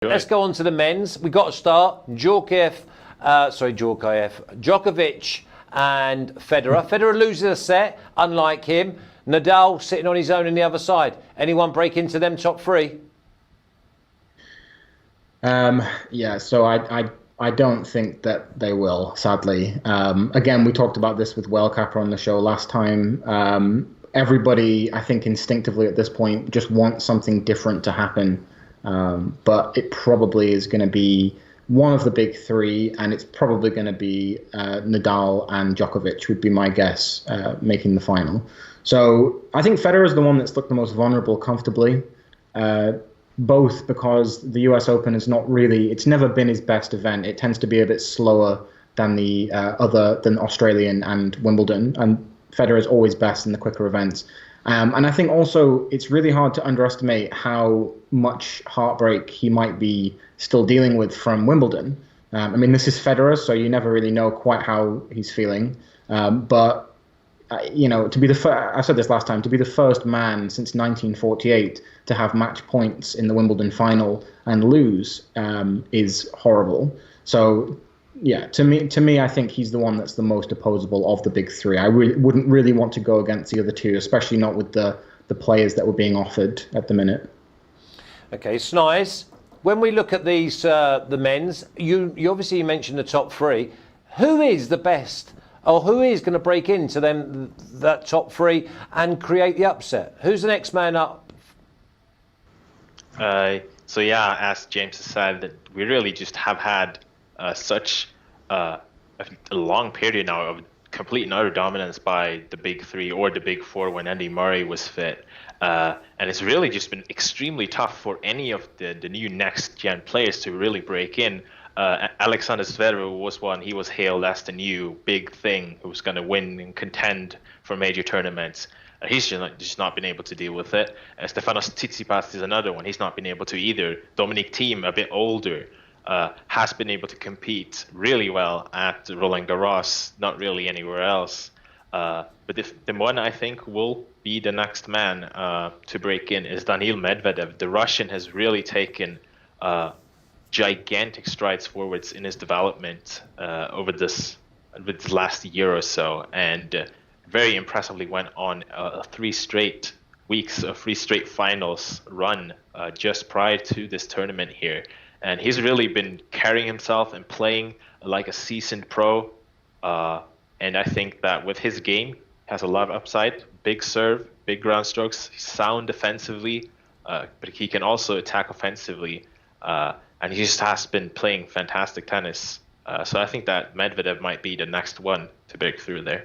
Let's go on to the men's. We got to start Djokovic and Federer. Federer loses a set, unlike him. Nadal sitting on his own on the other side. Anyone break into them top three? Yeah, so I don't think that they will, sadly. Again, we talked about this with Wellcapper on the show last time. Everybody, I think, instinctively at this point just wants something different to happen. But it probably is going to be one of the big three, and it's probably going to be Nadal and Djokovic would be my guess, making the final. So I think Federer is the one that's looked the most vulnerable comfortably, both because the US Open is not really, it's never been his best event. It tends to be a bit slower than than Australian and Wimbledon, and Federer is always best in the quicker events. And I think also it's really hard to underestimate how much heartbreak he might be still dealing with from Wimbledon. I mean, this is Federer, so you never really know quite how he's feeling. But to be I said this last time, to be the first man since 1948 to have match points in the Wimbledon final and lose is horrible. So, yeah, to me, I think he's the one that's the most opposable of the big three. I wouldn't really want to go against the other two, especially not with the players that were being offered at the minute. Okay, Snize, when we look at these, the men's, you obviously mentioned the top three. Who is the best, or who is going to break into that top three and create the upset? Who's the next man up? So yeah, as James has said, that we really just have had such a long period now of complete and utter dominance by the big three or the big four when Andy Murray was fit. And it's really just been extremely tough for any of the new next-gen players to really break in. Alexander Zverev was one. He was hailed as the new big thing who was going to win and contend for major tournaments. He's just not been able to deal with it. Stefanos Tsitsipas is another one. He's not been able to either. Dominic Thiem, a bit older, has been able to compete really well at Roland Garros, not really anywhere else. But the one I think will be the next man to break in is Daniil Medvedev. The Russian has really taken gigantic strides forwards in his development over this last year or so, and very impressively went on a 3 straight weeks of 3 straight finals run just prior to this tournament here. And he's really been carrying himself and playing like a seasoned pro. And I think that with his game, has a lot of upside. Big serve, big ground strokes, sound defensively, but he can also attack offensively. And he just has been playing fantastic tennis. So I think that Medvedev might be the next one to break through there.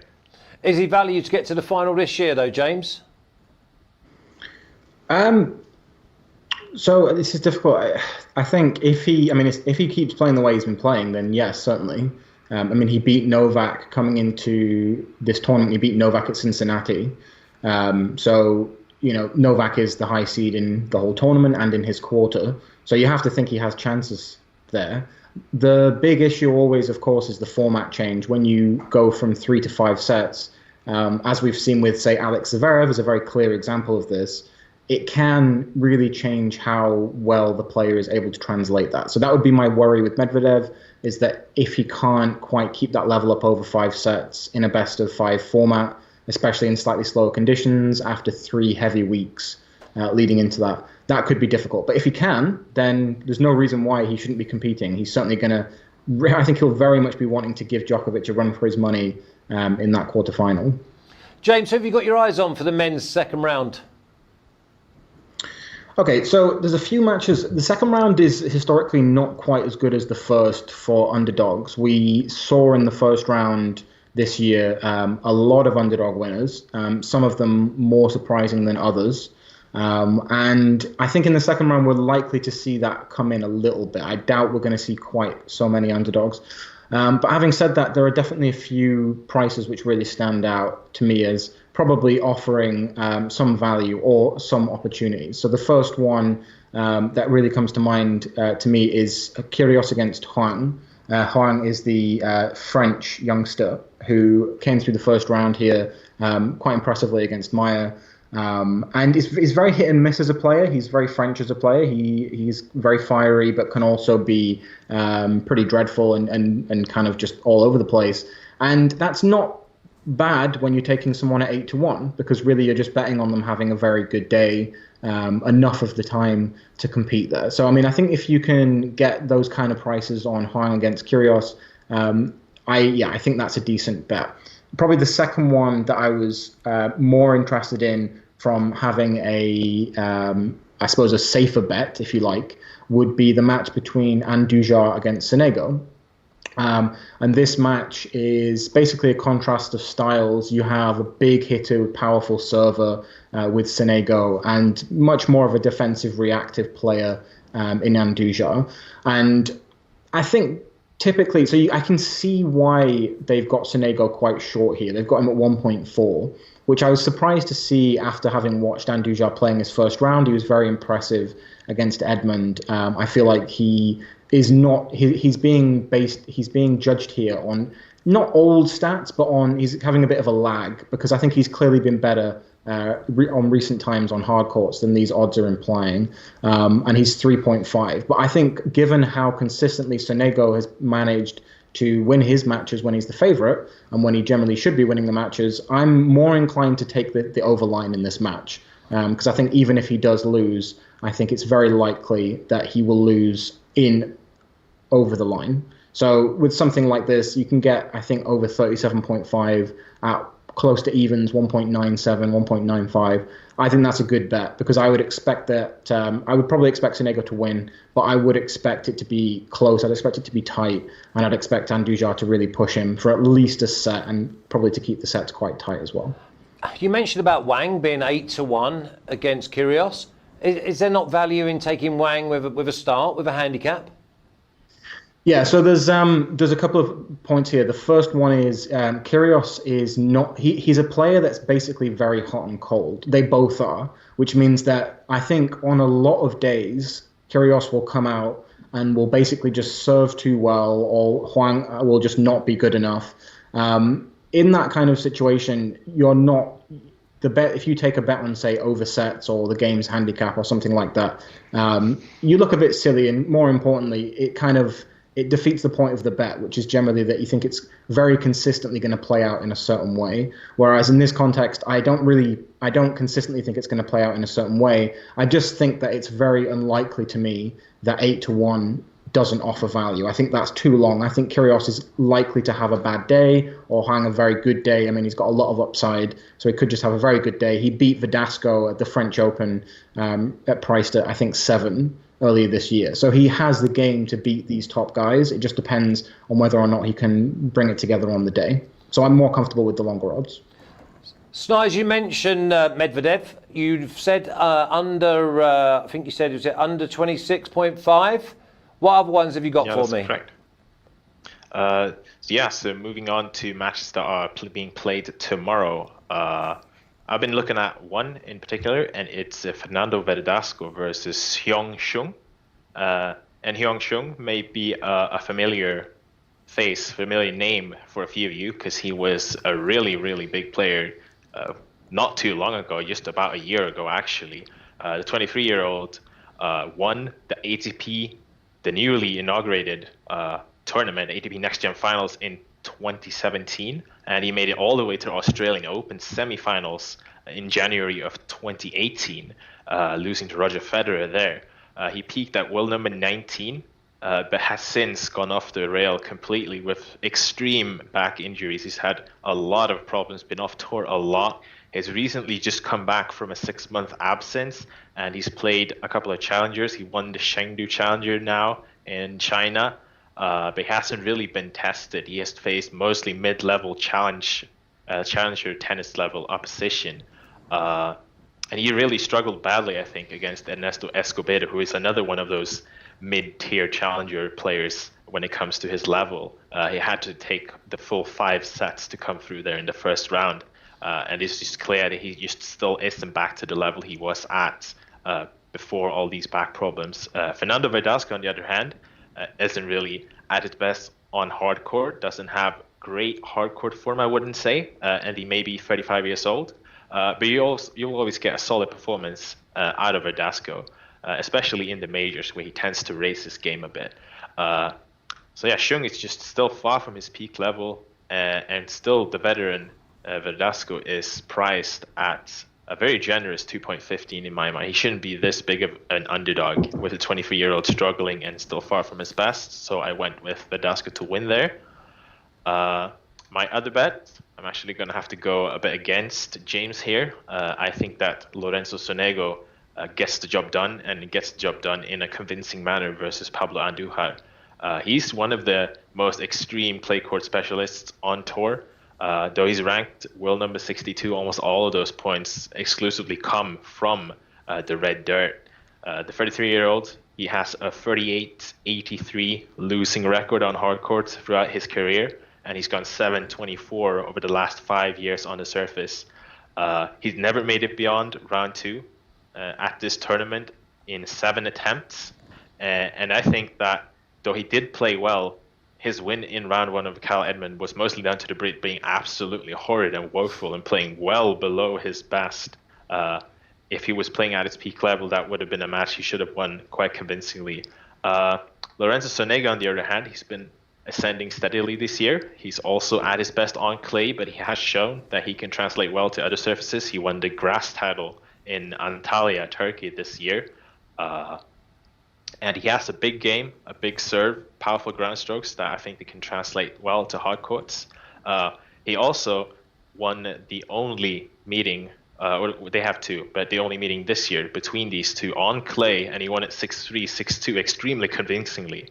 Is he valued to get to the final this year, though, James? So this is difficult. I think if he keeps playing the way he's been playing, then yes, certainly. He beat Novak coming into this tournament. He beat Novak at Cincinnati. Novak is the high seed in the whole tournament and in his quarter. So you have to think he has chances there. The big issue always, of course, is the format change. When you go from 3 to 5 sets, as we've seen with, say, Alex Zverev is a very clear example of this, it can really change how well the player is able to translate that. So that would be my worry with Medvedev, is that if he can't quite keep that level up over 5 sets in a best-of-5 format, especially in slightly slower conditions after 3 heavy weeks leading into that, that could be difficult. But if he can, then there's no reason why he shouldn't be competing. He's certainly going to, I think he'll very much be wanting to give Djokovic a run for his money in that quarterfinal. James, who have you got your eyes on for the men's second round? Okay, so there's a few matches. The second round is historically not quite as good as the first for underdogs. We saw in the first round this year a lot of underdog winners, some of them more surprising than others. And I think in the second round, we're likely to see that come in a little bit. I doubt we're going to see quite so many underdogs. But having said that, there are definitely a few prices which really stand out to me as probably offering some value or some opportunities. So the first one that really comes to mind to me is Kyrgios against Huang. Huang is the French youngster who came through the first round here quite impressively against Maya. And he's very hit and miss as a player. He's very French as a player. He's very fiery, but can also be pretty dreadful and kind of just all over the place. And that's not bad when you're taking someone at 8-1, because really you're just betting on them having a very good day enough of the time to compete there. So I mean, I think if you can get those kind of prices on Huang against Kyrgios, I think that's a decent bet. Probably the second one that I was more interested in from having I suppose a safer bet, if you like, would be the match between Andujar against Sonego. And this match is basically a contrast of styles. You have a big hitter, powerful server with Sonego, and much more of a defensive, reactive player in Andujar. And I think typically, I can see why they've got Sonego quite short here. They've got him at 1.4, which I was surprised to see after having watched Andujar playing his first round. He was very impressive against Edmund. I feel like he is not. He's being judged here on not old stats, but he's having a bit of a lag, because I think he's clearly been better on recent times on hard courts than these odds are implying, and he's 3.5. But I think given how consistently Sonego has managed to win his matches when he's the favorite and when he generally should be winning the matches, I'm more inclined to take the overline in this match, because I think even if he does lose, I think it's very likely that he will lose in over the line. So with something like this, you can get, I think, over 37.5 at close to evens, 1.97, 1.95. I think that's a good bet, because I would expect that I would probably expect Sonego to win, but I would expect it to be close. I'd expect it to be tight, and I'd expect Andujar to really push him for at least a set, and probably to keep the sets quite tight as well. You mentioned about Wang being 8-1 against Kyrgios. Is there not value in taking Wang with a start, with a handicap? Yeah, so there's a couple of points here. The first one is Kyrgios is not. He's a player that's basically very hot and cold. They both are, which means that I think on a lot of days, Kyrgios will come out and will basically just serve too well, or Huang will just not be good enough. In that kind of situation, you're not. The bet, if you take a bet on, say, over sets or the game's handicap or something like that, you look a bit silly, and more importantly, it defeats the point of the bet, which is generally that you think it's very consistently going to play out in a certain way. Whereas in this context, I don't consistently think it's going to play out in a certain way. I just think that it's very unlikely to me that 8-1 doesn't offer value. I think that's too long. I think Kyrgios is likely to have a bad day or hang a very good day. I mean, he's got a lot of upside, so he could just have a very good day. He beat Verdasco at the French Open priced at, I think, 7 earlier this year. So he has the game to beat these top guys. It just depends on whether or not he can bring it together on the day. So I'm more comfortable with the longer odds. Snize, you mentioned Medvedev. You've said I think you said it was under 26.5. What other ones have you got for me? Correct. So moving on to matches that are being played tomorrow. I've been looking at one in particular, and it's Fernando Verdasco versus Hyung Shung. And Hyung Shung may be a familiar name for a few of you, because he was a really, really big player not too long ago, just about a year ago, actually. The 23-year-old won the ATP, the newly inaugurated tournament, ATP Next Gen Finals in 2017, and he made it all the way to the Australian Open semifinals in January of 2018, losing to Roger Federer there. He peaked at world number 19, but has since gone off the rail completely with extreme back injuries. He's had a lot of problems, been off tour a lot. He's recently just come back from a 6-month absence, and he's played a couple of challengers. He won the Chengdu Challenger now in China, but he hasn't really been tested. He has faced mostly mid-level challenger tennis level opposition. And he really struggled badly, I think, against Ernesto Escobedo, who is another one of those mid-tier challenger players when it comes to his level. He had to take the full 5 sets to come through there in the first round. And it's just clear that he just still isn't back to the level he was at before all these back problems. Fernando Verdasco, on the other hand, isn't really at its best on hard court, doesn't have great hard court form, I wouldn't say, and he may be 35 years old. But you'll always get a solid performance out of Verdasco, especially in the majors where he tends to raise his game a bit. So yeah, Shung is just still far from his peak level, and still the veteran Verdasco is priced at a very generous 2.15 in my mind. He shouldn't be this big of an underdog with a 23-year-old struggling and still far from his best. So I went with Verdasco to win there. My other bet, I'm actually going to have to go a bit against James here. I think that Lorenzo Sonego gets the job done, and gets the job done in a convincing manner versus Pablo Andujar. He's one of the most extreme clay court specialists on tour. Though he's ranked world number 62, almost all of those points exclusively come from the red dirt. The 33-year-old, he has a 38-83 losing record on hard courts throughout his career, and he's gone 7-24 over the last 5 years on the surface. He's never made it beyond round 2 at this tournament in 7 attempts, and I think that though he did play well, his win in round 1 of Cal Edmund was mostly down to the Brit being absolutely horrid and woeful and playing well below his best. If he was playing at his peak level, that would have been a match he should have won quite convincingly. Lorenzo Sonego, on the other hand, he's been ascending steadily this year. He's also at his best on clay, but he has shown that he can translate well to other surfaces. He won the grass title in Antalya, Turkey this year. And he has a big game, a big serve, powerful ground strokes that I think they can translate well to hard courts. He also won the only meeting, or they have two, but the only meeting this year between these two on clay, and he won it 6-3, 6-2 extremely convincingly.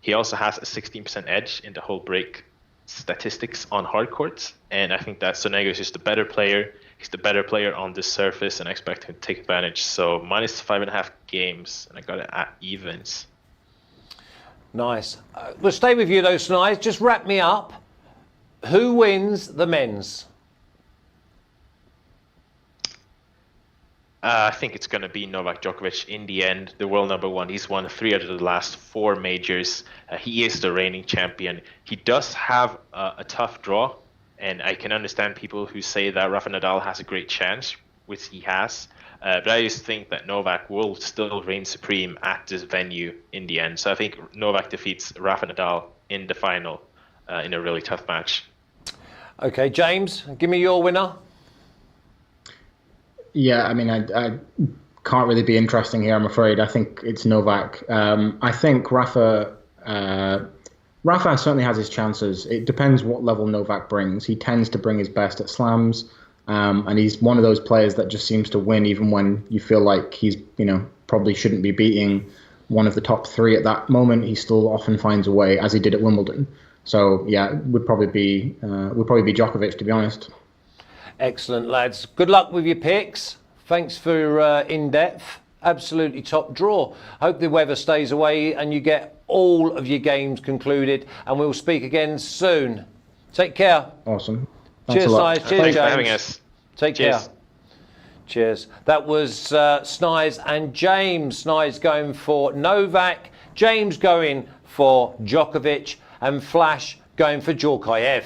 He also has a 16% edge in the whole break statistics on hard courts, and I think that Sonego is just a better player. He's the better player on this surface, and I expect him to take advantage. So -5.5 games, and I got it at evens. Nice. We'll stay with you though, Snize. Just wrap me up. Who wins the men's? I think it's going to be Novak Djokovic in the end, the world number 1. He's won 3 out of the last 4 majors. He is the reigning champion. He does have a tough draw, and I can understand people who say that Rafa Nadal has a great chance, which he has. But I just think that Novak will still reign supreme at this venue in the end. So I think Novak defeats Rafa Nadal in the final in a really tough match. Okay, James, give me your winner. Yeah, I mean, I can't really be interesting here, I'm afraid. I think it's Novak. I think Rafa certainly has his chances. It depends what level Novak brings. He tends to bring his best at slams, and he's one of those players that just seems to win even when you feel like he's, probably shouldn't be beating one of the top 3 at that moment. He still often finds a way, as he did at Wimbledon. So yeah, would probably be Djokovic, to be honest. Excellent, lads. Good luck with your picks. Thanks for in-depth. Absolutely top draw. Hope the weather stays away and you get all of your games concluded, and we'll speak again soon. Take care. Awesome. Thanks Cheers, Snize. Cheers, Thanks James. for having us. Take care. Cheers. That was Snize and James. Snize going for Novak, James going for Djokovic, and Flash going for Djorkaeff.